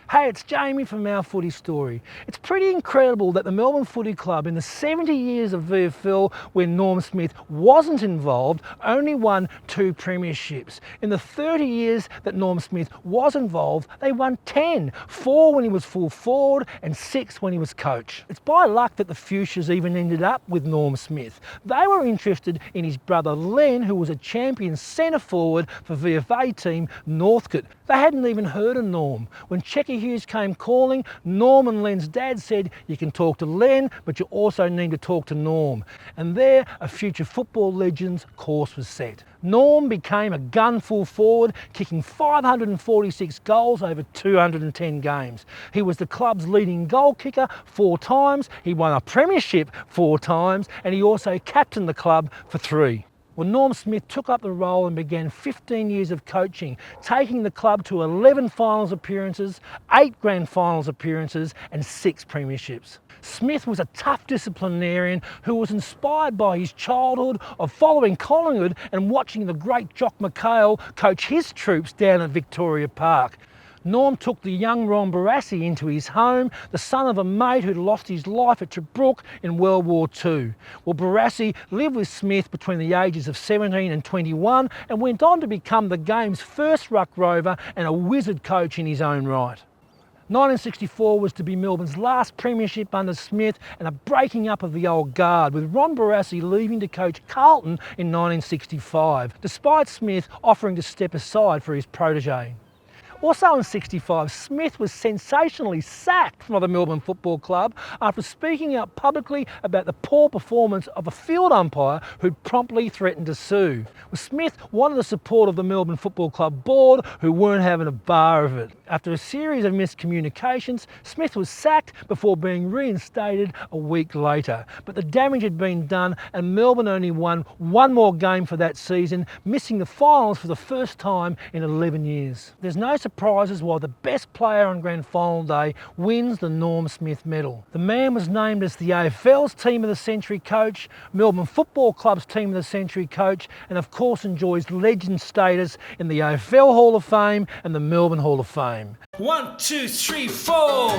Hey, it's Jamie from Our Footy Story. It's pretty incredible that the Melbourne Footy Club in the 70 years of VFL when Norm Smith wasn't involved only won 2 premierships. In the 30 years that Norm Smith was involved, they won 10, 4 when he was full forward and 6 when he was coach. It's by luck that the Fuchsias even ended up with Norm Smith. They were interested in his brother Len, who was a champion centre forward for VFA team Northcote. They hadn't even heard of Norm. When Checker Hughes came calling, Norm and Len's dad said, "You can talk to Len, but you also need to talk to Norm." And there, a future football legend's course was set. Norm became a gun full forward, kicking 546 goals over 210 games. He was the club's leading goal kicker 4 times, he won a premiership 4 times, and he also captained the club for 3. Well, Norm Smith took up the role and began 15 years of coaching, taking the club to 11 finals appearances, 8 grand finals appearances and 6 premierships. Smith was a tough disciplinarian who was inspired by his childhood of following Collingwood and watching the great Jock McHale coach his troops down at Victoria Park. Norm took the young Ron Barassi into his home, the son of a mate who'd lost his life at Tobruk in World War II. Well, Barassi lived with Smith between the ages of 17 and 21 and went on to become the game's first ruck rover and a wizard coach in his own right. 1964 was to be Melbourne's last premiership under Smith and a breaking up of the old guard, with Ron Barassi leaving to coach Carlton in 1965, despite Smith offering to step aside for his protege. Also in 65, Smith was sensationally sacked from the Melbourne Football Club after speaking out publicly about the poor performance of a field umpire who'd promptly threatened to sue. Well, Smith wanted the support of the Melbourne Football Club board, who weren't having a bar of it. After a series of miscommunications, Smith was sacked before being reinstated a week later. But the damage had been done and Melbourne only won 1 more game for that season, missing the finals for the first time in 11 years. There's no surprises why the best player on grand final day wins the Norm Smith medal. The man was named as the AFL's Team of the Century coach, Melbourne Football Club's Team of the Century coach, and of course enjoys legend status in the AFL Hall of Fame and the Melbourne Hall of Fame. 1, 2, 3, 4.